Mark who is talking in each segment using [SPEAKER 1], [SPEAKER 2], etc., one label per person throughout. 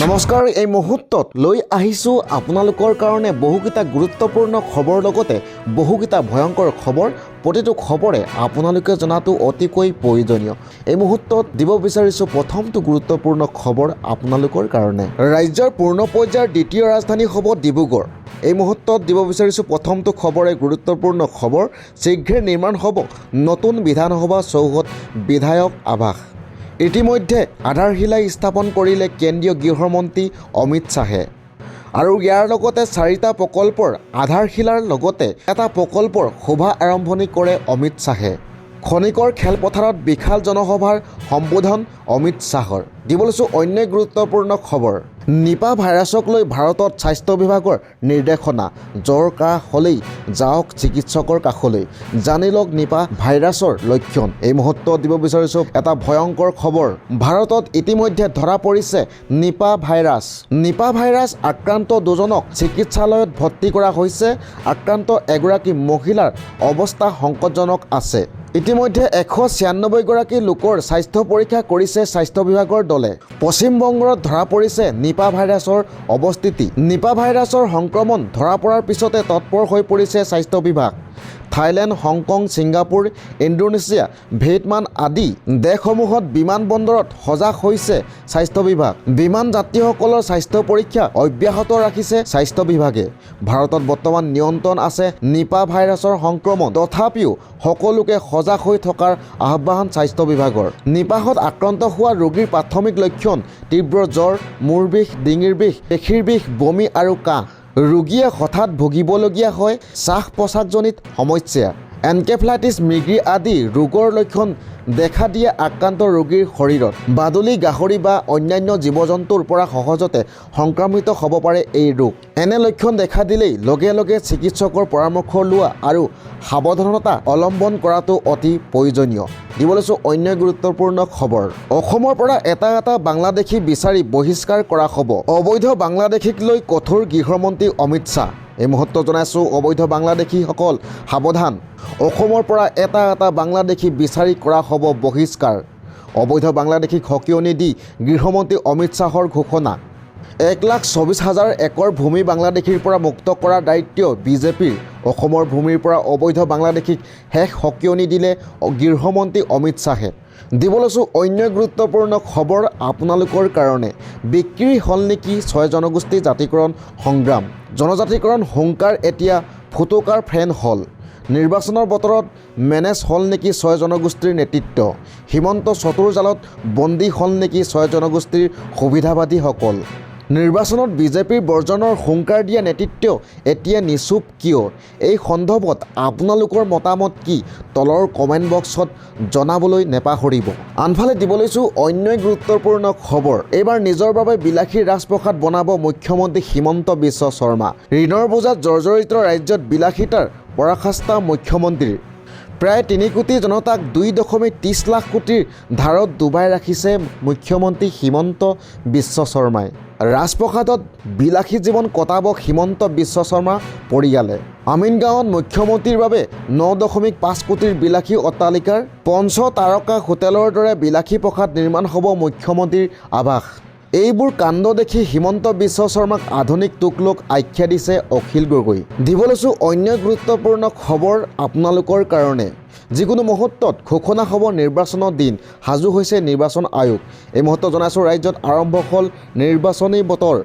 [SPEAKER 1] নমস্কাৰ, এই মুহূৰ্তত লৈ আহিছোঁ আপোনালোকৰ কাৰণে বহুকেইটা গুৰুত্বপূৰ্ণ খবৰ লগতে বহুকেইটা ভয়ংকৰ খবৰ। প্ৰতিটো খবৰে আপোনালোকে জনাটো অতিকৈ প্ৰয়োজনীয়। এই মুহূৰ্তত দিব বিচাৰিছোঁ প্ৰথমটো গুৰুত্বপূৰ্ণ খবৰ আপোনালোকৰ কাৰণে। ৰাজ্যৰ পূৰ্ণ পৰ্যায়ৰ দ্বিতীয় ৰাজধানী হ'ব ডিব্ৰুগড়। এই মুহূৰ্তত দিব বিচাৰিছোঁ প্ৰথমটো খবৰে গুৰুত্বপূৰ্ণ খবৰ। শীঘ্ৰে নিৰ্মাণ হ'ব নতুন বিধানসভা চৌহদ বিধায়ক আৱাস। ইতিমধ্যে আধাৰশিলা স্থাপন কৰিলে কেন্দ্ৰীয় গৃহমন্ত্ৰী অমিত শ্বাহে। আৰু ইয়াৰ লগতে 4টা প্ৰকল্পৰ আধাৰশিলাৰ লগতে এটা প্ৰকল্পৰ শোভা আৰম্ভণি কৰে অমিত শ্বাহে। খনিকৰ খেলপথাৰত বিশাল জনসভাৰ সম্বোধন অমিত শ্বাহৰ। দিবলৈছোঁ অন্য গুৰুত্বপূৰ্ণ খবৰ। নিপা ভাইৰাছক লৈ ভাৰতত স্বাস্থ্য বিভাগৰ নিৰ্দেশনা। জ্বৰ কাহ হ'লেই যাওক চিকিৎসকৰ কাষলৈ, জানি লওক নিপা ভাইৰাছৰ লক্ষণ। এই মুহূৰ্তত দিব বিচাৰিছোঁ এটা ভয়ংকৰ খবৰ। ভাৰতত ইতিমধ্যে ধৰা পৰিছে নিপা ভাইৰাছ। নিপা ভাইৰাছ আক্ৰান্ত দুজনক চিকিৎসালয়ত ভৰ্তি কৰা হৈছে। আক্ৰান্ত এগৰাকী মহিলাৰ অৱস্থা সংকটজনক আছে। ইতিমধ্যে 196গৰাকী লোকৰ স্বাস্থ্য পৰীক্ষা কৰিছে স্বাস্থ্য বিভাগৰ দলে। পশ্চিমবংগত ধৰা পৰিছে নিপা ভাইৰাছৰ অৱস্থিতি। নিপা ভাইৰাছৰ সংক্ৰমণ ধৰা পৰাৰ পিছতে তৎপৰ হৈ পৰিছে স্বাস্থ্য বিভাগ। Thailand, Hong Kong, Singapore, Indonesia, Vietnam আদি দেশসমূহত বিমানবন্দৰত সজাগ হৈছে স্বাস্থ্য বিভাগ। বিমান যাত্ৰীসকলৰ স্বাস্থ্য পৰীক্ষা অব্যাহত ৰাখিছে স্বাস্থ্য বিভাগে। ভাৰতত বৰ্তমান নিয়ন্ত্ৰণ আছে নিপা ভাইৰাছৰ সংক্ৰমণ, তথাপিও সকলোকে সজাগ হৈ থকাৰ আহ্বান স্বাস্থ্য বিভাগৰ। নিপাহত আক্ৰান্ত হোৱা ৰোগীৰ প্ৰাথমিক লক্ষণ তীব্ৰ জ্বৰ, মূৰ বিষ, ডিঙিৰ বিষ, পেশীৰ বিষ, বমি আৰু কাহ। ৰোগীয়ে হঠাৎ ভুগিবলগীয়া হয় শ্বাস প্ৰশ্বাসজনিত সমস্যা, এনকেফেলাইটিছ, মৃগী আদি ৰোগৰ লক্ষণ দেখা দিয়ে আক্ৰান্ত ৰোগীৰ শৰীৰত। বাদুলি, গাহৰি বা অন্যান্য জীৱ জন্তুৰ পৰা সহজতে সংক্ৰমিত হ'ব পাৰে এই ৰোগ। এনে লক্ষণ দেখা দিলেই লগে লগে চিকিৎসকৰ পৰামৰ্শ লোৱা আৰু সাৱধানতা অৱলম্বন কৰাটো অতি প্ৰয়োজনীয়। দিবলৈছোঁ অন্য গুৰুত্বপূৰ্ণ খবৰ। অসমৰ পৰা এটা বাংলাদেশী বিচাৰি বহিষ্কাৰ কৰা হ'ব। অবৈধ বাংলাদেশীক লৈ কঠোৰ গৃহমন্ত্ৰী অমিত শ্বাহ। এই মুহূৰ্তত জনাইছোঁ অবৈধ বাংলাদেশীসকল সাৱধান। অসমৰ পৰা এটা বাংলাদেশী বিচাৰি কৰা হ'ব বহিষ্কাৰ। অবৈধ বাংলাদেশীক সকীয়নি দি গৃহমন্ত্ৰী অমিত শ্বাহৰ ঘোষণা। 1,24,000 একৰ ভূমি বাংলাদেশীৰ পৰা মুক্ত কৰাৰ দায়িত্ব বিজেপিৰ। অসমৰ ভূমিৰ পৰা অবৈধ বাংলাদেশীক শেষ সকীয়নি দিলে গৃহমন্ত্ৰী অমিত শ্বাহে। দিবলৈছোঁ অন্য গুৰুত্বপূৰ্ণ খবৰ আপোনালোকৰ কাৰণে। বিক্ৰী হ'ল নেকি 6 জনগোষ্ঠী জাতিকৰণ সংগ্ৰাম। জনজাতিকৰণ হুংকাৰ এতিয়া ফুটুকাৰ ফেন হ'ল। নিৰ্বাচনৰ বতৰত মেনেজ হ'ল নেকি 6 জনগোষ্ঠীৰ নেতৃত্ব। হিমন্ত চতুৰ জালত বন্দী হ'ল নেকি 6 জনগোষ্ঠীৰ সুবিধাবাদীসকল। নিৰ্বাচনত বিজেপিৰ বৰ্জনৰ হুংকাৰ দিয়া নেতৃত্ব এতিয়া নিচুপ কিয়? এই সন্দৰ্ভত আপোনালোকৰ মতামত কি তলৰ কমেণ্ট বক্সত জনাবলৈ নেপাহৰিব। আনফালে দিবলৈছোঁ অন্য গুৰুত্বপূৰ্ণ খবৰ। এইবাৰ নিজৰ বাবে বিলাসী ৰাজপ্ৰসাদ বনাব মুখ্যমন্ত্ৰী হিমন্ত বিশ্ব শৰ্মা। ঋণৰ বোজাত জৰ্জৰিত ৰাজ্যত বিলাসিতাৰ পৰাকাষ্ঠা মুখ্যমন্ত্ৰীৰ। প্ৰায় 3 কোটি জনতাক 2.30 লাখ কোটিৰ ধাৰত ডুবাই ৰাখিছে মুখ্যমন্ত্ৰী হিমন্ত বিশ্ব শৰ্মাই। ৰাজপ্ৰসাদত বিলাসী জীৱন কটাব হিমন্ত বিশ্ব শৰ্মা পৰিয়ালে। আমিনগাঁৱত মুখ্যমন্ত্ৰীৰ বাবে 9.5 কোটিৰ বিলাসী অট্টালিকাৰ 5 তাৰকা হোটেলৰ দৰে বিলাসী প্ৰসাদ নিৰ্মাণ হ'ব মুখ্যমন্ত্ৰীৰ আৱাস। এইবোৰ কাণ্ড দেখি হিমন্ত বিশ্ব শৰ্মাক আধুনিক তুকলোক আখ্যা দিছে অখিল গগৈ। দিবলৈছোঁ অন্য গুৰুত্বপূৰ্ণ খবৰ আপোনালোকৰ কাৰণে। যিকোনো মুহূৰ্তত ঘোষণা হ'ব নিৰ্বাচনৰ দিন, সাজু হৈছে নিৰ্বাচন আয়োগ। এই মুহূৰ্তত জনাইছোঁ ৰাজ্যত আৰম্ভ হ'ল নিৰ্বাচনী বতৰ।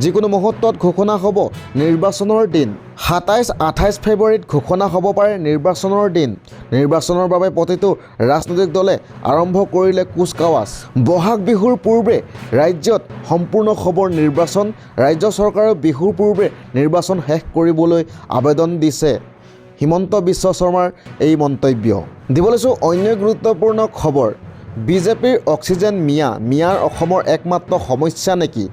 [SPEAKER 1] যিকোনো মুহূৰ্তত ঘোষণা হ'ব নিৰ্বাচনৰ দিন। 27-28 ফেব্ৰুৱাৰীত ঘোষণা হ'ব পাৰে নিৰ্বাচনৰ দিন। নিৰ্বাচনৰ বাবে প্ৰতিটো ৰাজনৈতিক দলে আৰম্ভ কৰিলে কুচকাৱাজ। বহাগ বিহুৰ পূৰ্বে ৰাজ্যত সম্পূৰ্ণ হ'ব নিৰ্বাচন। ৰাজ্য চৰকাৰে বিহুৰ পূৰ্বে নিৰ্বাচন শেষ কৰিবলৈ আবেদন দিছে হিমন্ত বিশ্ব শৰ্মাৰ এই মন্তব্য। দিবলৈছোঁ অন্য গুৰুত্বপূৰ্ণ খবৰ। বিজেপিৰ অক্সিজেন মিয়াৰ অসমৰ একমাত্ৰ সমস্যা নেকি?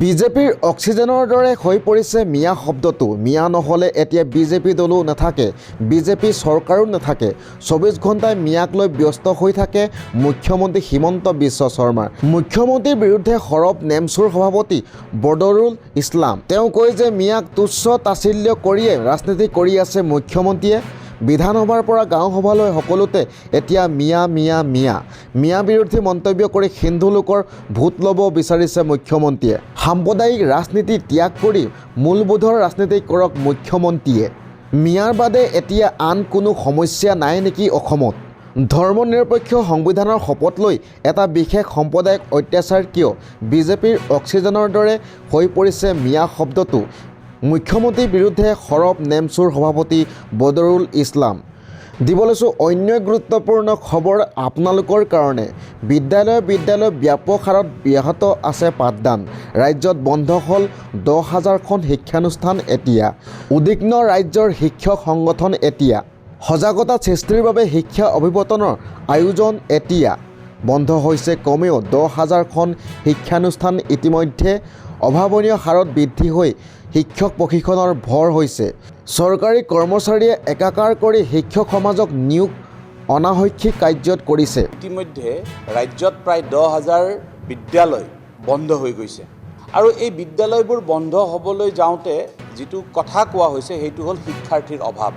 [SPEAKER 1] বিজেপিৰ অক্সিজেনৰ দৰে হৈ পৰিছে মিয়া শব্দটো। মিয়া নহ'লে এতিয়া বিজেপি দলো নাথাকে, বিজেপি চৰকাৰো নাথাকে। 24 ঘণ্টাই মিয়াক লৈ ব্যস্ত হৈ থাকে মুখ্যমন্ত্ৰী হিমন্ত বিশ্ব শৰ্মা। মুখ্যমন্ত্ৰীৰ বিৰুদ্ধে সৰব নেমচুৰ সভাপতি বদৰুল ইছলাম। তেওঁ কয় যে মিয়াক তুচ্ছ তাচ্ছিল্য কৰিয়ে ৰাজনীতি কৰি আছে মুখ্যমন্ত্ৰীয়ে। বিধানসভাৰ পৰা গাঁও সভালৈ সকলোতে এতিয়া মিয়া মিয়া মিয়া মিয়া বিৰোধী মন্তব্য কৰি হিন্দু লোকৰ ভোট ল'ব বিচাৰিছে মুখ্যমন্ত্ৰীয়ে। সাম্প্ৰদায়িক ৰাজনীতি ত্যাগ কৰি মূলবোধৰ ৰাজনীতি কৰক মুখ্যমন্ত্ৰীয়ে। মিয়াৰ বাদে এতিয়া আন কোনো সমস্যা নাই নেকি অসমত? ধৰ্মনিৰপেক্ষ সংবিধানৰ শপত লৈ এটা বিশেষ সম্প্ৰদায়ক অত্যাচাৰ কিয়? বিজেপিৰ অক্সিজেনৰ দৰে হৈ পৰিছে মিয়া শব্দটো। মুখ্যমন্ত্ৰীৰ বিৰুদ্ধে সৰব নেমচুৰ সভাপতি বদৰুল ইছলাম। দিব লৈছোঁ অন্য গুৰুত্বপূৰ্ণ খবৰ আপোনালোকৰ কাৰণে। বিদ্যালয় ব্যাপক হাৰত ব্যাহত আছে পাঠদান। ৰাজ্যত বন্ধ হ'ল 10,000খন শিক্ষানুষ্ঠান এতিয়া। উদ্বিগ্ন ৰাজ্যৰ শিক্ষক সংগঠন এতিয়া। সজাগতা সৃষ্টিৰ বাবে শিক্ষা অভিৱৰ্তনৰ আয়োজন এতিয়া। বন্ধ হৈছে কমেও 10,000খন শিক্ষানুষ্ঠান। ইতিমধ্যে অভাৱনীয় হাৰত বৃদ্ধি হৈ শিক্ষক প্ৰশিক্ষণৰ ভৰ হৈছে। চৰকাৰী কৰ্মচাৰীয়ে একাকাৰ কৰি শিক্ষক সমাজক নিয়োগ অনাশৈক্ষিক কাৰ্যত কৰিছে।
[SPEAKER 2] ইতিমধ্যে ৰাজ্যত প্ৰায় 10,000 বিদ্যালয় বন্ধ হৈ গৈছে আৰু এই বিদ্যালয়বোৰ বন্ধ হ'বলৈ যাওঁতে যিটো কথা কোৱা হৈছে সেইটো হ'ল শিক্ষাৰ্থীৰ অভাৱ।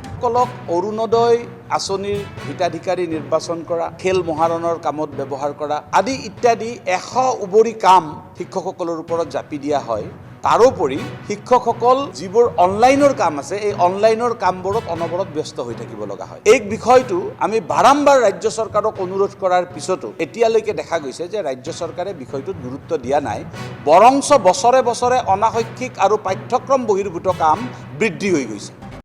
[SPEAKER 2] সকলক অৰুণোদয় আঁচনিৰ হিতাধিকাৰী নিৰ্বাচন কৰা, খেল মহাৰণৰ কামত ব্যৱহাৰ কৰা আদি ইত্যাদি 100 উবৰি কাম শিক্ষকসকলৰ ওপৰত জাপি দিয়া হয়। তাৰোপৰি শিক্ষকসকল যিবোৰ অনলাইনৰ কাম আছে এই অনলাইনৰ কামবোৰত অনবৰত ব্যস্ত হৈ থাকিব লগা হয়। এই বিষয়টো আমি বাৰম্বাৰ ৰাজ্য চৰকাৰক অনুৰোধ কৰাৰ পিছতো এতিয়ালৈকে দেখা গৈছে যে ৰাজ্য চৰকাৰে বিষয়টোত গুৰুত্ব দিয়া নাই। বৰঞ্চ বছৰে বছৰে অনাশৈক্ষিক আৰু পাঠ্যক্ৰম বহিৰ্ভূত কাম বৃদ্ধি হৈ গৈছে।